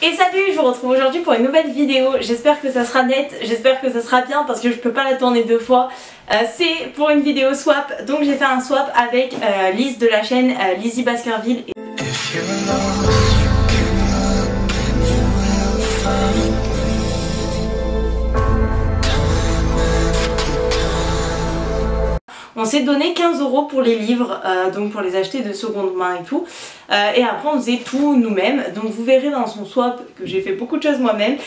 Et salut, je vous retrouve aujourd'hui pour une nouvelle vidéo. J'espère que ça sera net, j'espère que ça sera bien parce que je peux pas la tourner deux fois. C'est pour une vidéo swap, donc j'ai fait un swap avec Liz de la chaîne Lizzie Baskerville. On s'est donné 15 € pour les livres, donc pour les acheter de seconde main et tout. Et après on faisait tout nous-mêmes. Donc vous verrez dans son swap que j'ai fait beaucoup de choses moi-même.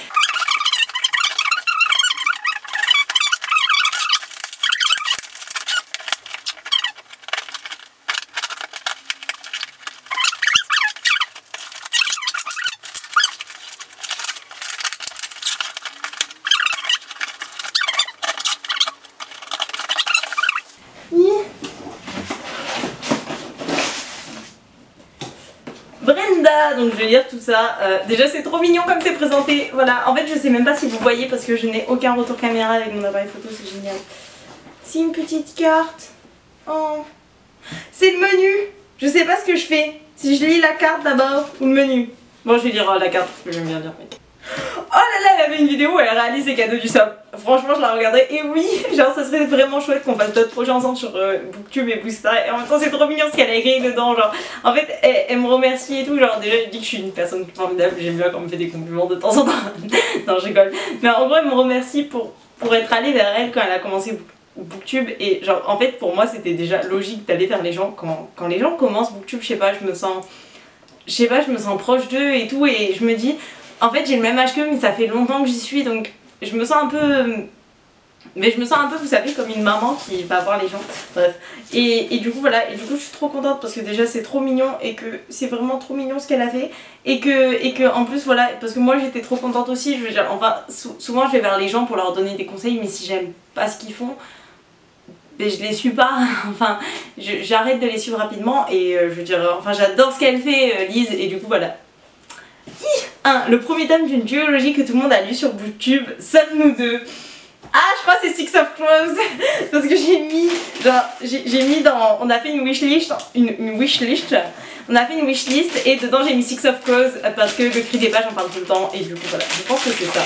Brenda, donc je vais lire tout ça. Déjà c'est trop mignon comme c'est présenté. Voilà, en fait je sais même pas si vous voyez parce que je n'ai aucun retour caméra avec mon appareil photo, c'est génial. C'est une petite carte. Oh, c'est le menu. Je sais pas ce que je fais. Si je lis la carte d'abord ou le menu. Bon, je vais lire la carte parce que j'aime bien dire. Oh là là, elle avait une vidéo où elle réalise ses cadeaux du swap. Franchement, je la regarderai et oui, genre ça serait vraiment chouette qu'on fasse d'autres projets ensemble sur Booktube et Boosta. Et en même temps, c'est trop mignon ce qu'elle a écrit dedans. Genre, en fait, elle me remercie et tout. Genre, déjà, elle dit que je suis une personne formidable. J'aime bien quand on me fait des compliments de temps en temps. Non, je rigole. Mais en gros, elle me remercie pour être allée vers elle quand elle a commencé Booktube. Et genre, en fait, pour moi, c'était déjà logique d'aller vers les gens. Quand les gens commencent Booktube, je sais pas, je me sens proche d'eux et tout. Et je me dis. En fait j'ai le même âge qu'eux mais ça fait longtemps que j'y suis donc je me sens un peu... Mais je me sens un peu, vous savez, comme une maman qui va voir les gens. Bref. Et du coup voilà, et du coup je suis trop contente parce que déjà c'est trop mignon et que c'est vraiment trop mignon ce qu'elle a fait. Et que en plus voilà, parce que moi j'étais trop contente aussi, je veux dire, enfin souvent je vais vers les gens pour leur donner des conseils mais si j'aime pas ce qu'ils font, ben je les suis pas, enfin j'arrête de les suivre rapidement et je veux dire, enfin j'adore ce qu'elle fait Lise et du coup voilà. Le premier tome d'une duologie que tout le monde a lu sur Booktube, sauf nous deux. Ah, je crois que c'est Six of Crows. Parce que j'ai mis, genre, j'ai mis dans, on a fait une wishlist, on a fait une wishlist et dedans j'ai mis Six of Crows parce que le cri des pages j'en parle tout le temps et du coup voilà, je pense que c'est ça.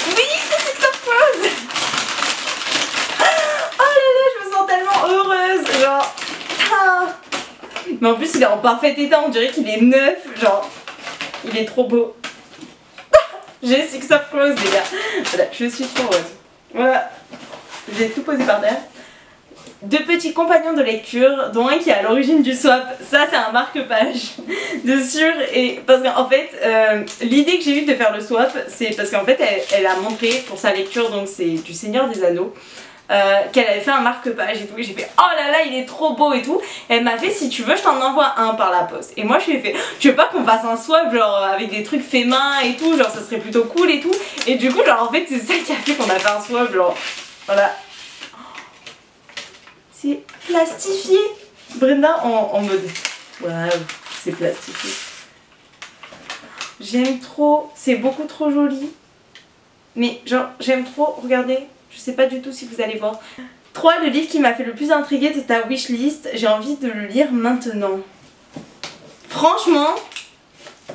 Oui, c'est Six of Crows. Oh là là, je me sens tellement heureuse, genre. Mais en plus il est en parfait état, on dirait qu'il est neuf, genre il est trop beau. J'ai Six of Crows les gars. Voilà, je suis trop heureuse. Voilà, j'ai tout posé par terre. Deux petits compagnons de lecture, dont un qui est à l'origine du swap. Ça c'est un marque-page de sûr. Et parce qu'en fait l'idée que j'ai eue de faire le swap, c'est parce qu'en fait elle a montré pour sa lecture, donc c'est du Seigneur des Anneaux, qu'elle avait fait un marque-page et tout et j'ai fait oh là là il est trop beau et tout et elle m'a fait si tu veux je t'en envoie un par la poste et moi je lui ai fait tu veux pas qu'on fasse un swap genre avec des trucs faits main et tout, genre ça serait plutôt cool et tout et du coup genre en fait c'est ça qui a fait qu'on a fait un swap, genre voilà, c'est plastifié Brenda en mode waouh c'est plastifié, j'aime trop, c'est beaucoup trop joli mais genre j'aime trop, regardez. Je sais pas du tout si vous allez voir. 3. Le livre qui m'a fait le plus intriguer de ta wishlist. J'ai envie de le lire maintenant. Franchement,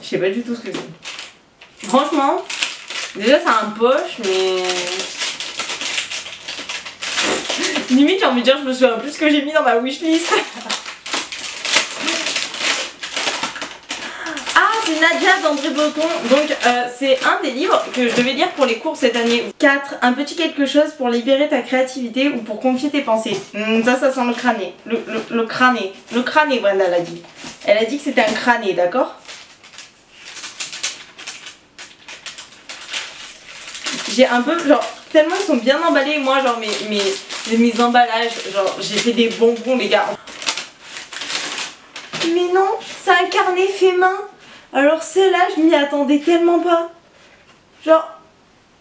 je sais pas du tout ce que c'est. Franchement, déjà c'est un poche, mais... Limite j'ai envie de dire je me souviens plus ce que j'ai mis dans ma wishlist. C'est Nadia d'André Breton, donc c'est un des livres que je devais lire pour les cours cette année. 4. Un petit quelque chose pour libérer ta créativité ou pour confier tes pensées. Ça sent le crâné. Le crâné. Le crâné, Brenda l'a dit. Elle a dit que c'était un crâné, d'accord? J'ai un peu, genre, tellement ils sont bien emballés, moi, genre mes emballages, genre j'ai fait des bonbons, les gars. Mais non, c'est un carnet fait main. Alors celle-là, je m'y attendais tellement pas. Genre,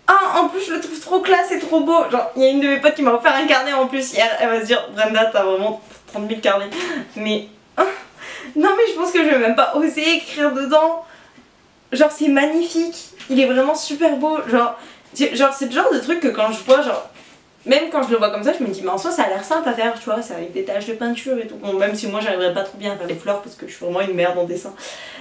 ah, en plus je le trouve trop classe et trop beau. Genre, il y a une de mes potes qui m'a offert un carnet en plus hier. Elle va se dire, Brenda, t'as vraiment 30 000 carnets. Mais, non mais je pense que je vais même pas oser écrire dedans. Genre, c'est magnifique. Il est vraiment super beau. Genre c'est le genre de truc que quand je vois, genre, même quand je le vois comme ça, je me dis mais en soi ça a l'air simple à faire, tu vois, c'est avec des taches de peinture et tout. Bon, même si moi j'arriverais pas trop bien à faire les fleurs parce que je suis vraiment une merde en dessin.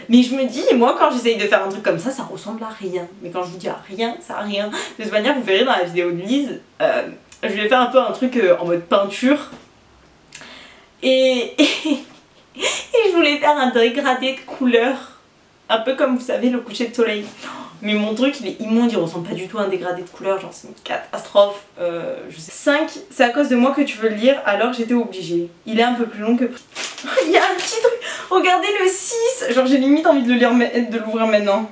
Mais je me dis, moi quand j'essaye de faire un truc comme ça ressemble à rien. Mais quand je vous dis à rien, ça a rien. De toute manière, vous verrez dans la vidéo de Lise, je vais faire un peu un truc en mode peinture. Et je voulais faire un dégradé de couleurs. Un peu comme vous savez le coucher de soleil. Mais mon truc il est immonde, il ressemble pas du tout à un dégradé de couleurs, genre c'est une catastrophe. Je sais. 5, c'est à cause de moi que tu veux le lire, alors j'étais obligée. Il est un peu plus long que prévu. Il y a un petit truc, regardez le 6, genre j'ai limite envie de le lire, de l'ouvrir maintenant.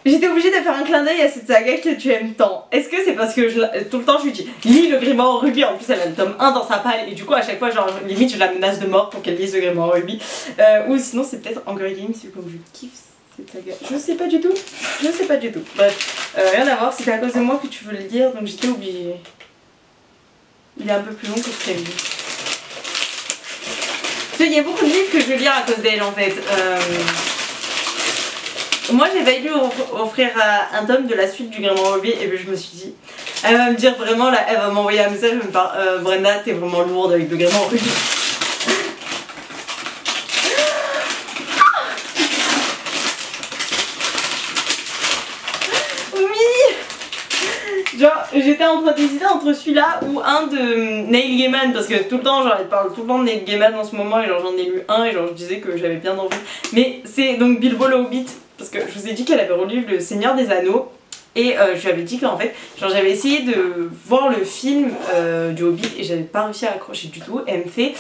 J'étais obligée de faire un clin d'œil à cette saga que tu aimes tant. Est-ce que c'est parce que tout le temps je lui dis lis le grimoire en rubis, en plus elle a le tome 1 dans sa palle et du coup à chaque fois genre limite je la menace de mort pour qu'elle lise le grimoire en rubis. Ou sinon c'est peut-être Hunger Games vu comme je kiffe cette saga. Je sais pas du tout, je sais pas du tout. Bref, rien à voir, c'était à cause de moi que tu veux le lire donc j'étais obligée. Il est un peu plus long que prévu. Il y a beaucoup de livres que je vais lire à cause d'elle en fait. Moi j'ai failli lui offrir un tome de la suite du Grimoire Rubis et puis je me suis dit, elle va me dire vraiment là, elle va m'envoyer un message, elle va me faire Brenda t'es vraiment lourde avec le Grimoire Rubis. Oui. Genre j'étais en train d'hésiter entre celui-là ou un de Neil Gaiman parce que tout le temps genre elle parle tout le temps de Neil Gaiman en ce moment et genre j'en ai lu un et genre je disais que j'avais bien envie. Mais c'est donc Bilbo le Hobbit. Parce que je vous ai dit qu'elle avait relu Le Seigneur des Anneaux et je lui avais dit qu'en fait genre j'avais essayé de voir le film du Hobbit et j'avais pas réussi à accrocher du tout. Elle me fait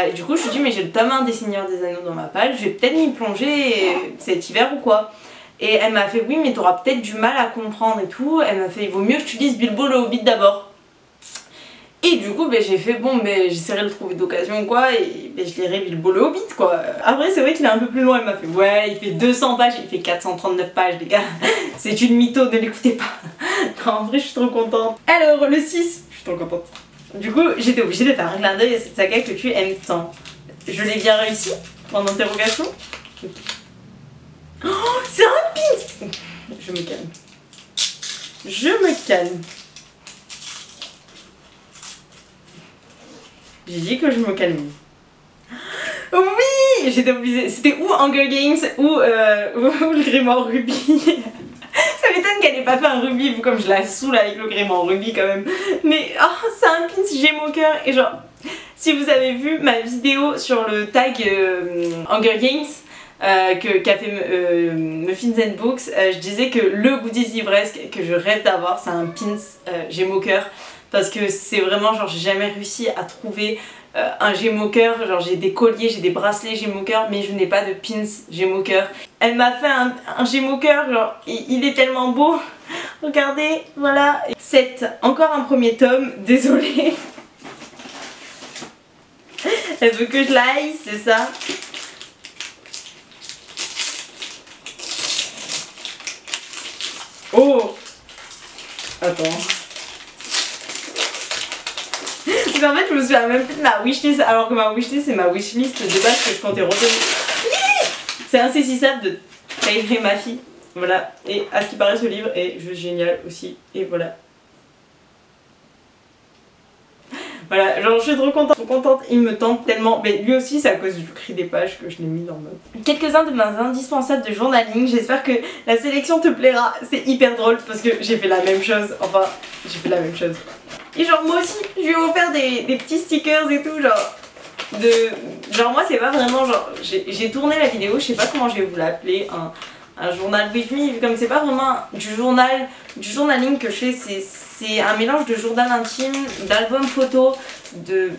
et du coup je lui dis mais j'ai le tome 1 des Seigneurs des Anneaux dans ma palle, je vais peut-être m'y plonger cet hiver ou quoi. Et elle m'a fait oui mais t'auras peut-être du mal à comprendre et tout. Elle m'a fait il vaut mieux que tu lises Bilbo le Hobbit d'abord. Et du coup j'ai fait bon j'essaierai de le trouver d'occasion quoi et je lirai Bilbo le Hobbit quoi. Après c'est vrai qu'il est un peu plus long, elle m'a fait ouais il fait 200 pages, il fait 439 pages les gars. C'est une mytho, ne l'écoutez pas. Non, en vrai je suis trop contente. Alors le 6, je suis trop contente. Du coup j'étais obligée de faire un clin d'œil à cette saga que tu aimes tant. Je l'ai bien réussi, point d'interrogation. Oh c'est un pin. Je me calme. Je me calme. J'ai dit que je me calmais. Oui, j'étais obligée. C'était ou Hunger Games ou le Grimoire Rubis. Ça m'étonne qu'elle ait pas fait un rubis, vu comme je la saoule avec le Grimoire Rubis quand même. Mais oh, c'est un pin, j'aime au cœur. Et genre, si vous avez vu ma vidéo sur le tag Hunger Games qu'a fait Muffins and Books, je disais que le goodies livresque que je rêve d'avoir, c'est un pin j'aime au cœur. Parce que c'est vraiment genre j'ai jamais réussi à trouver un Gémeaux au cœur, genre j'ai des colliers, j'ai des bracelets Gémeaux au cœur mais je n'ai pas de pins Gémeaux au cœur. Elle m'a fait un Gémeaux au cœur, genre il est tellement beau, regardez, voilà. 7, encore un premier tome, désolée. Elle veut que je l'aille, c'est ça. Oh. Attends. En fait je me souviens même plus de ma wishlist alors que ma wishlist c'est ma wishlist de base que je comptais retenir. C'est insaisissable de trahir ma fille. Voilà, et à ce qui paraît ce livre est juste génial aussi et voilà. Voilà, genre je suis trop contente, il me tente tellement. Mais lui aussi c'est à cause du cri des pages que je l'ai mis dans le... Quelques-uns de mes indispensables de journaling, j'espère que la sélection te plaira. C'est hyper drôle parce que j'ai fait la même chose, enfin j'ai fait la même chose. Et genre moi aussi je lui ai offert des petits stickers et tout genre genre moi c'est pas vraiment genre j'ai tourné la vidéo, je sais pas comment je vais vous l'appeler, un journal with me, comme c'est pas vraiment du journaling que je fais, c'est un mélange de journal intime, d'album photo, de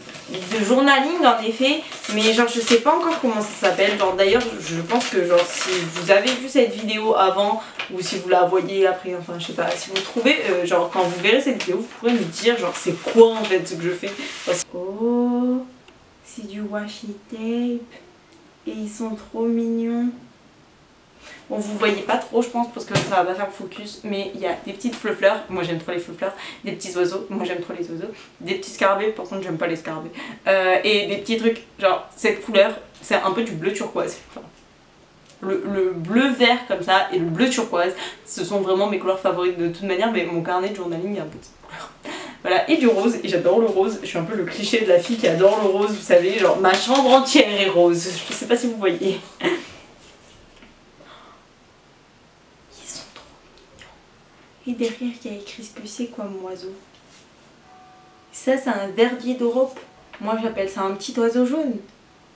journaling en effet, mais genre je sais pas encore comment ça s'appelle, genre d'ailleurs je pense que genre si vous avez vu cette vidéo avant ou si vous la voyez après, enfin je sais pas, si vous trouvez, genre quand vous verrez cette vidéo vous pourrez me dire genre c'est quoi en fait ce que je fais. Parce... Oh, c'est du washi tape et ils sont trop mignons. Bon vous voyez pas trop je pense parce que ça va pas faire le focus, mais il y a des petites fleurs, moi j'aime trop les fleurs, des petits oiseaux, moi j'aime trop les oiseaux, des petits scarabées, par contre j'aime pas les scarabées, et des petits trucs, genre cette couleur c'est un peu du bleu turquoise. Enfin, Le bleu vert comme ça et le bleu turquoise, ce sont vraiment mes couleurs favorites de toute manière, mais mon carnet de journaling a un peu de cette couleur. Voilà, et du rose, et j'adore le rose, je suis un peu le cliché de la fille qui adore le rose, vous savez, genre ma chambre entière est rose, je sais pas si vous voyez. Ils sont trop mignons. Et derrière il y a écrit ce que c'est comme oiseau. Ça c'est un verdier d'Europe, moi j'appelle ça un petit oiseau jaune.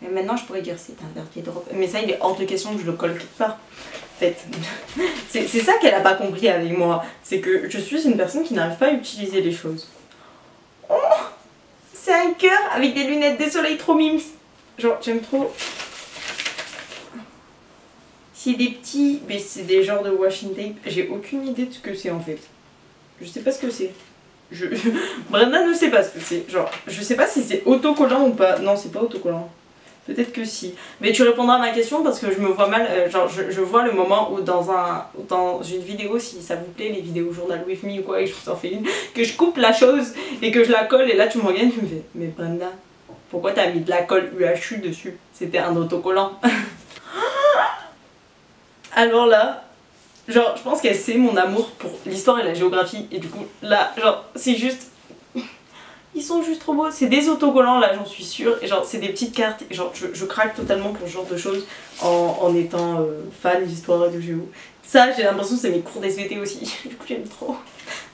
Et maintenant je pourrais dire c'est un verdier d'Europe, mais ça il est hors de question que je le colle quelque part. En fait, c'est ça qu'elle a pas compris avec moi, c'est que je suis une personne qui n'arrive pas à utiliser les choses. Oh, c'est un cœur avec des lunettes de soleil trop mimes. Genre j'aime trop. C'est des petits, mais c'est des genres de washing tape. J'ai aucune idée de ce que c'est en fait. Je sais pas ce que c'est. Brenda ne sait pas ce que c'est. Genre, je sais pas si c'est autocollant ou pas. Non, c'est pas autocollant. Peut-être que si. Mais tu répondras à ma question parce que je me vois mal. Genre, je vois le moment où dans une vidéo, si ça vous plaît, les vidéos Journal with me ou quoi, et je vous en fais une, que je coupe la chose et que je la colle, et là tu me regardes et tu me fais mais Brenda, pourquoi t'as mis de la colle UHU dessus? C'était un autocollant. Alors là, genre, je pense qu'elle sait mon amour pour l'histoire et la géographie, et du coup, là, genre, c'est juste. Ils sont juste trop beaux, c'est des autocollants là, j'en suis sûre, et genre, c'est des petites cartes, et genre, je craque totalement pour ce genre de choses en étant fan d'histoire et de géo. Ça, j'ai l'impression que c'est mes cours d'SVT aussi, du coup, j'aime trop.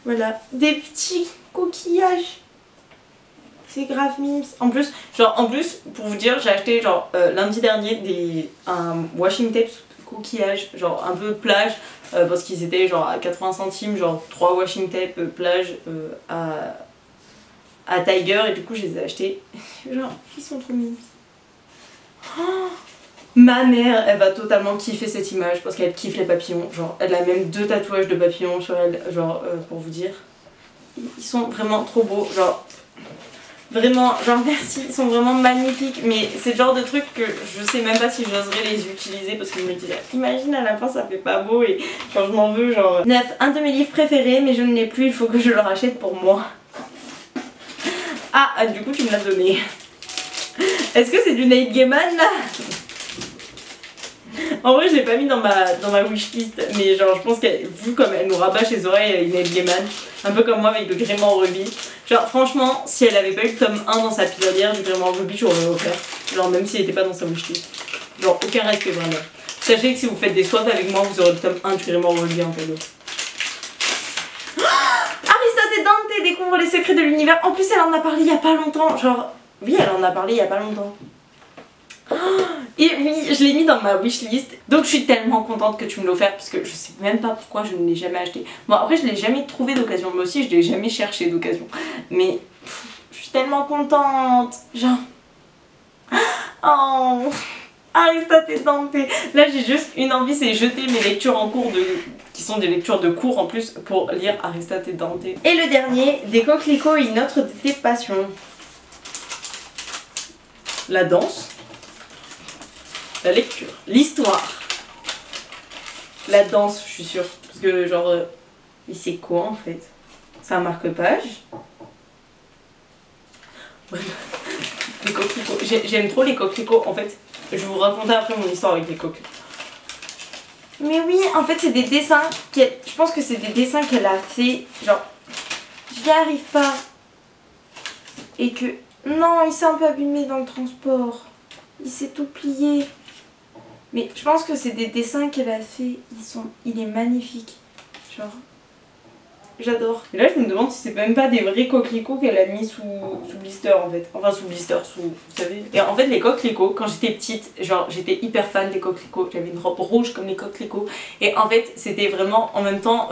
Voilà, des petits coquillages. C'est grave mimes. En plus, pour vous dire, j'ai acheté genre lundi dernier un washing tape coquillage, genre un peu plage, parce qu'ils étaient genre à 80 centimes, genre 3 washing tape plage à Tiger, et du coup je les ai achetés. Genre, ils sont trop mimes. Oh, ma mère, elle va totalement kiffer cette image parce qu'elle kiffe les papillons. Genre, elle a même 2 tatouages de papillons sur elle, genre pour vous dire. Ils sont vraiment trop beaux, genre. Vraiment, genre merci, ils sont vraiment magnifiques, mais c'est le genre de truc que je sais même pas si j'oserais les utiliser parce que je me disais, imagine à la fin ça fait pas beau et genre je m'en veux, genre. 9, un de mes livres préférés, mais je ne l'ai plus, il faut que je le rachète pour moi. Ah, du coup tu me l'as donné. Est-ce que c'est du Neil Gaiman là? En vrai je l'ai pas mis dans ma wishlist, mais genre je pense qu'elle, vu comme elle nous rabâche les oreilles avec Neil Gaiman, un peu comme moi avec le Gréement en rubis. Genre franchement, si elle avait pas eu le tome 1 dans sa pilolière du Gréement en rubis, j'aurais offert. Genre même s'il était pas dans sa wishlist. Genre aucun respect vraiment. Sachez que si vous faites des swaps avec moi, vous aurez le tome 1 du Gréement en rubis en cadeau. Aristote et Dante découvrent les secrets de l'univers. En plus elle en a parlé il y a pas longtemps. Genre, oui elle en a parlé il y a pas longtemps. Et oui, je l'ai mis dans ma wishlist. Donc je suis tellement contente que tu me l'as offert parce que je sais même pas pourquoi je ne l'ai jamais acheté. Bon après je l'ai jamais trouvé d'occasion, moi aussi je l'ai jamais cherché d'occasion. Mais je suis tellement contente. Genre... Oh, Aristote et Dante. Là j'ai juste une envie, c'est jeter mes lectures en cours qui sont des lectures de cours en plus pour lire Aristote et Dante. Et le dernier, des coquelicots et une autre de tes passions. La danse. La lecture, l'histoire, la danse, je suis sûre, parce que genre, mais c'est quoi en fait? C'est un marque-page. Les coquelicots, j'aime trop les coquelicots, en fait, je vais vous raconter après mon histoire avec les coquelicots. Mais oui, en fait c'est des dessins, je pense que c'est des dessins qu'elle a fait, genre, j'y arrive pas. Et que, non, il s'est un peu abîmé dans le transport, il s'est tout plié. Mais je pense que c'est des dessins qu'elle a fait, il est magnifique, genre, j'adore. Et là je me demande si c'est même pas des vrais coquelicots qu'elle a mis sous blister en fait, enfin sous blister, vous savez. Et en fait les coquelicots, quand j'étais petite, genre j'étais hyper fan des coquelicots, j'avais une robe rouge comme les coquelicots. Et en fait c'était vraiment en même temps,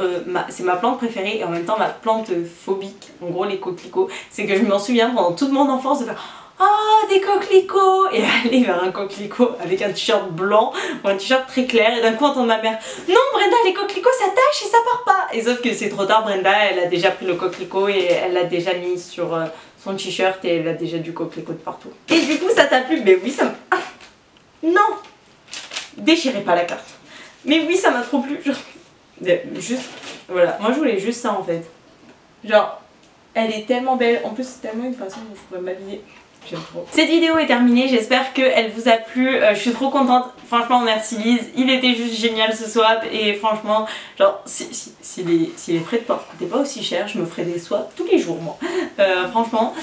c'est ma plante préférée et en même temps ma plante phobique, en gros les coquelicots. C'est que je m'en souviens pendant toute mon enfance de faire... Oh, des coquelicots! Et aller vers un coquelicot avec un t-shirt blanc ou un t-shirt très clair et d'un coup entendre ma mère: non Brenda, les coquelicots ça tâche et ça part pas! Et sauf que c'est trop tard, Brenda elle a déjà pris le coquelicot et elle l'a déjà mis sur son t-shirt et elle a déjà du coquelicot de partout. Et du coup ça t'a plu? Mais oui ça m'a... Ah, non! Déchirez pas la carte. Mais oui ça m'a trop plu. Genre... Juste... Voilà, moi je voulais juste ça en fait. Genre, elle est tellement belle, en plus c'est tellement une façon dont je pourrais m'habiller. J'aime trop. Cette vidéo est terminée, j'espère qu'elle vous a plu, je suis trop contente, franchement merci Lise, il était juste génial ce swap et franchement, genre si les frais de port coûtaient pas aussi cher, je me ferais des swaps tous les jours moi, franchement,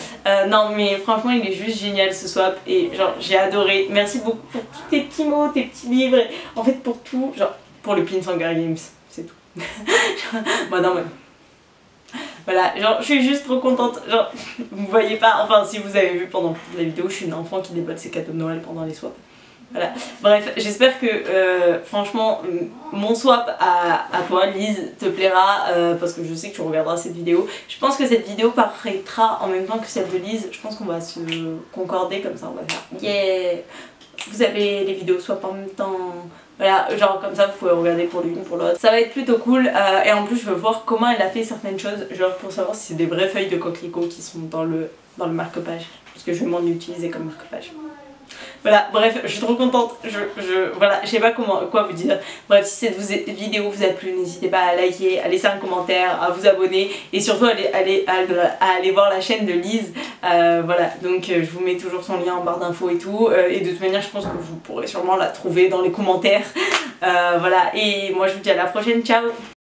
non mais franchement il est juste génial ce swap et genre j'ai adoré, merci beaucoup pour tous tes petits mots, tes petits livres, et, en fait pour tout, genre pour le pin Hunger Games, c'est tout. Bah non mais... Voilà, genre je suis juste trop contente, genre vous voyez pas, enfin si vous avez vu pendant la vidéo, je suis une enfant qui déballe ses cadeaux de Noël pendant les swaps. Voilà, bref, j'espère que franchement mon swap à toi Lise te plaira parce que je sais que tu regarderas cette vidéo. Je pense que cette vidéo paraîtra en même temps que celle de Lise, je pense qu'on va se concorder comme ça, on va faire yeah. Vous avez les vidéos swap en même temps. Voilà, genre comme ça vous pouvez regarder pour l'une pour l'autre. Ça va être plutôt cool et en plus je veux voir comment elle a fait certaines choses, genre pour savoir si c'est des vraies feuilles de coquelicot qui sont dans le marque-page. Parce que je vais m'en utiliser comme marque-page. Voilà, bref, je suis trop contente, voilà, je sais pas quoi vous dire. Bref, si cette vidéo vous a plu, n'hésitez pas à liker, à laisser un commentaire, à vous abonner et surtout à aller voir la chaîne de Lise. Voilà, donc je vous mets toujours son lien en barre d'infos et tout. Et de toute manière, je pense que vous pourrez sûrement la trouver dans les commentaires. Voilà, et moi je vous dis à la prochaine, ciao!